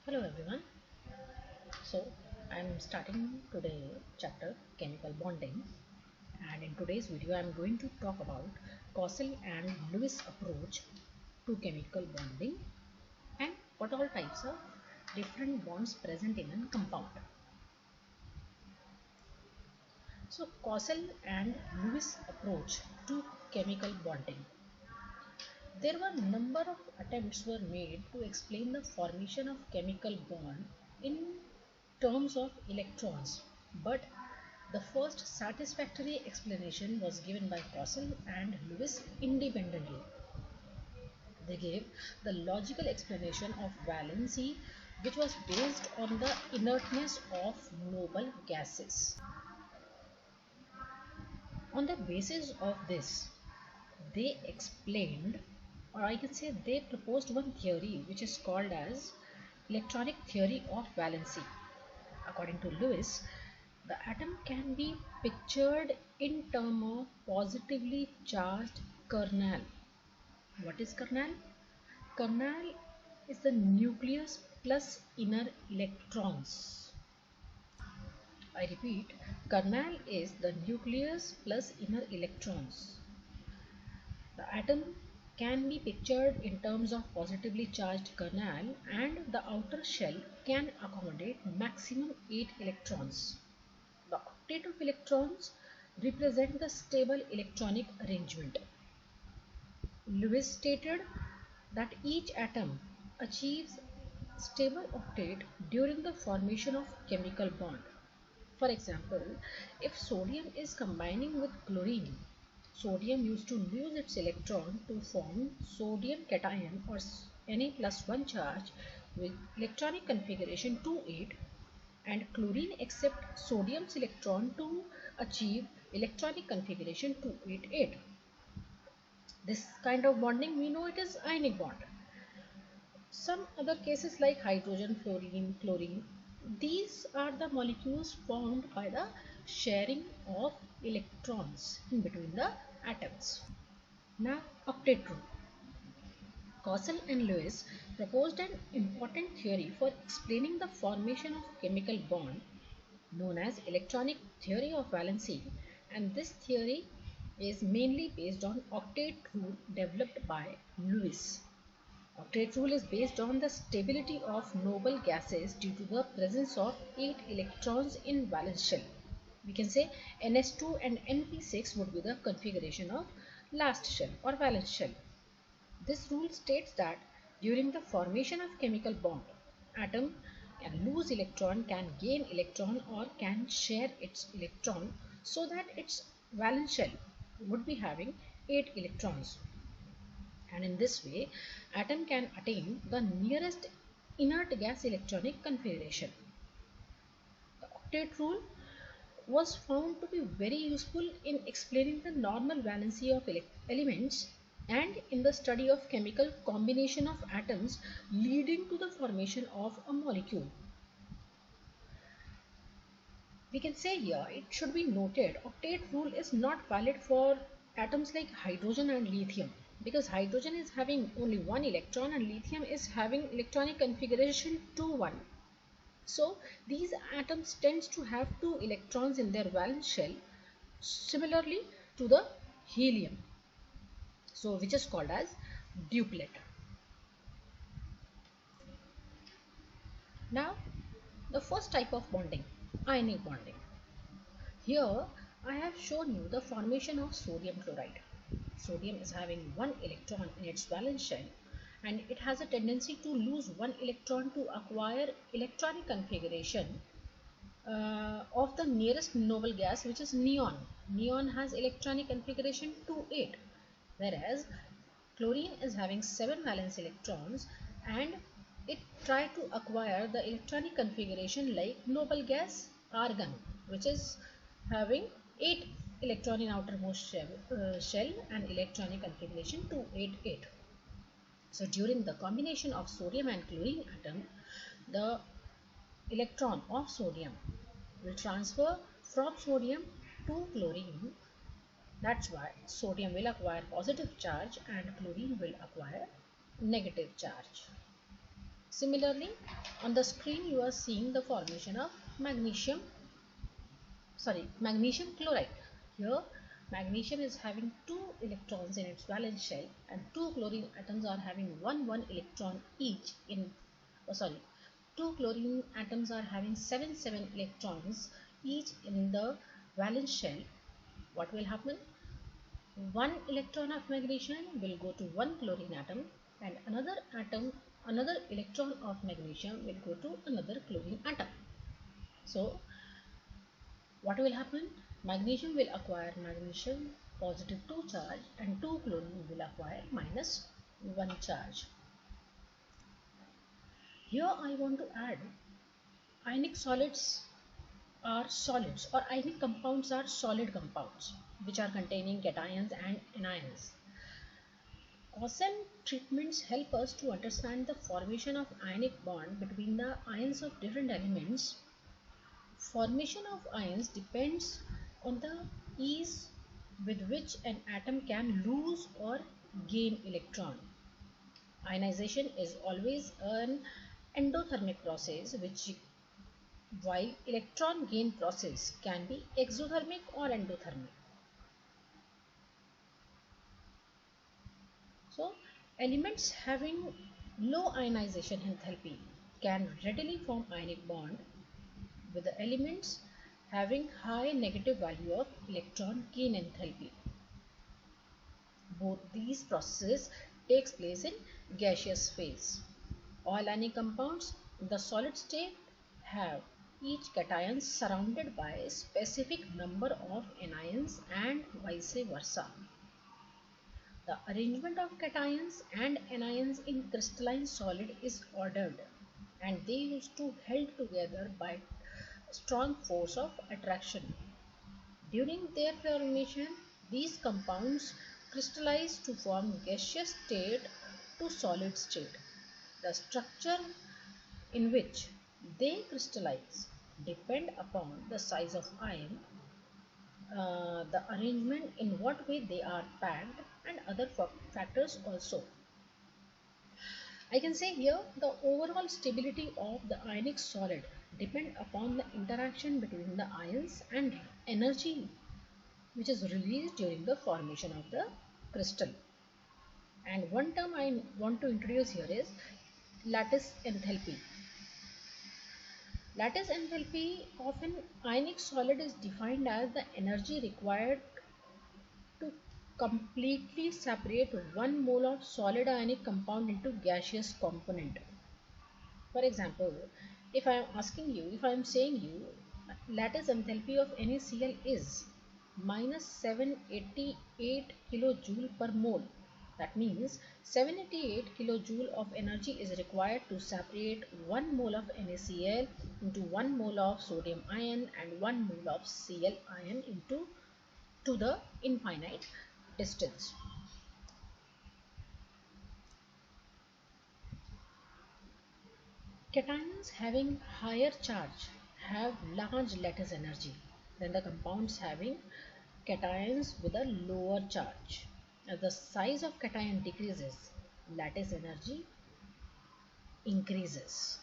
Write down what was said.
Hello everyone. So I'm starting today chapter chemical bonding, and in today's video I'm going to talk about Cossel and Lewis approach to chemical bonding and what all types of different bonds present in a compound. So Cossel and Lewis approach to chemical bonding. There were a number of attempts were made to explain the formation of chemical bond in terms of electrons, but the first satisfactory explanation was given by Cossel and Lewis independently. They gave the logical explanation of valency, which was based on the inertness of noble gases. On the basis of this, they explained, or I can say they proposed one theory which is called as electronic theory of valency. According to Lewis, the atom can be pictured in terms of positively charged kernel. What is kernel? Kernel is the nucleus plus inner electrons. I repeat, kernel is the nucleus plus inner electrons. The atom can be pictured in terms of positively charged kernel, and the outer shell can accommodate maximum 8 electrons. The octet of electrons represent the stable electronic arrangement. Lewis stated that each atom achieves stable octet during the formation of chemical bond. For example, if sodium is combining with chlorine, sodium used to lose its electron to form sodium cation or Na+1 charge with electronic configuration 2,8, and chlorine accepts sodium's electron to achieve electronic configuration 2,8,8. This kind of bonding we know it is ionic bond. Some other cases like hydrogen, fluorine, chlorine, these are the molecules formed by the sharing of electrons in between the atoms. Now, octet rule. Cossel and Lewis proposed an important theory for explaining the formation of chemical bond known as electronic theory of valency, and this theory is mainly based on octet rule developed by Lewis. Octet rule is based on the stability of noble gases due to the presence of 8 electrons in valence shell. We can say Ns2 and Np6 would be the configuration of last shell or valence shell. This rule states that during the formation of chemical bond, atom can lose electron, can gain electron, or can share its electron, so that its valence shell would be having 8 electrons. And in this way, atom can attain the nearest inert gas electronic configuration. The octet rule was found to be very useful in explaining the normal valency of elements and in the study of chemical combination of atoms leading to the formation of a molecule. We can say here it should be noted octet rule is not valid for atoms like hydrogen and lithium, because hydrogen is having only one electron and lithium is having electronic configuration 2,1. So these atoms tends to have 2 electrons in their valence shell, similarly to the helium, so which is called as duplet. Now the first type of bonding, ionic bonding. Here I have shown you the formation of sodium chloride. Sodium is having one electron in its valence shell, and it has a tendency to lose one electron to acquire electronic configuration of the nearest noble gas, which is neon. Neon has electronic configuration 2,8, whereas chlorine is having 7 valence electrons and it tried to acquire the electronic configuration like noble gas argon, which is having 8 electron in outermost shell and electronic configuration 2,8,8. So during the combination of sodium and chlorine atom, the electron of sodium will transfer from sodium to chlorine. That's why sodium will acquire positive charge and chlorine will acquire negative charge. Similarly, on the screen you are seeing the formation of magnesium chloride. Here magnesium is having 2 electrons in its valence shell, and 2 chlorine atoms are having one electron each in, oh sorry, 2 chlorine atoms are having seven electrons each in the valence shell. What will happen? One electron of magnesium will go to one chlorine atom, and another electron of magnesium will go to another chlorine atom. So what will happen? Magnesium will acquire magnesium positive 2 charge, and 2 chlorine will acquire minus 1 charge. Here I want to add, ionic solids are solids, or ionic compounds are solid compounds which are containing cations and anions. Quantum treatments help us to understand the formation of ionic bond between the ions of different elements. Formation of ions depends on the ease with which an atom can lose or gain electron. Ionization is always an endothermic process, which while electron gain process can be exothermic or endothermic. So elements having low ionization enthalpy can readily form ionic bond with the elements having high negative value of electron gain enthalpy. Both these processes takes place in gaseous phase. All ionic compounds in the solid state have each cation surrounded by a specific number of anions and vice versa. The arrangement of cations and anions in crystalline solid is ordered, and they used to held together by strong force of attraction. During their formation, these compounds crystallize to form gaseous state to solid state. The structure in which they crystallize depend upon the size of ion, the arrangement in what way they are packed, and other factors also. I can say here the overall stability of the ionic solid depend upon the interaction between the ions and energy which is released during the formation of the crystal. And one term I want to introduce here is lattice enthalpy. Lattice enthalpy of an ionic solid is defined as the energy required to completely separate 1 mole of solid ionic compound into gaseous component. For example, if I am saying you lattice enthalpy of NaCl is minus 788 kilojoule per mole. That means 788 kilojoule of energy is required to separate 1 mole of NaCl into 1 mole of sodium ion and 1 mole of Cl ion into to the infinite distance. Cations having higher charge have large lattice energy than the compounds having cations with a lower charge. As the size of cation decreases, lattice energy increases.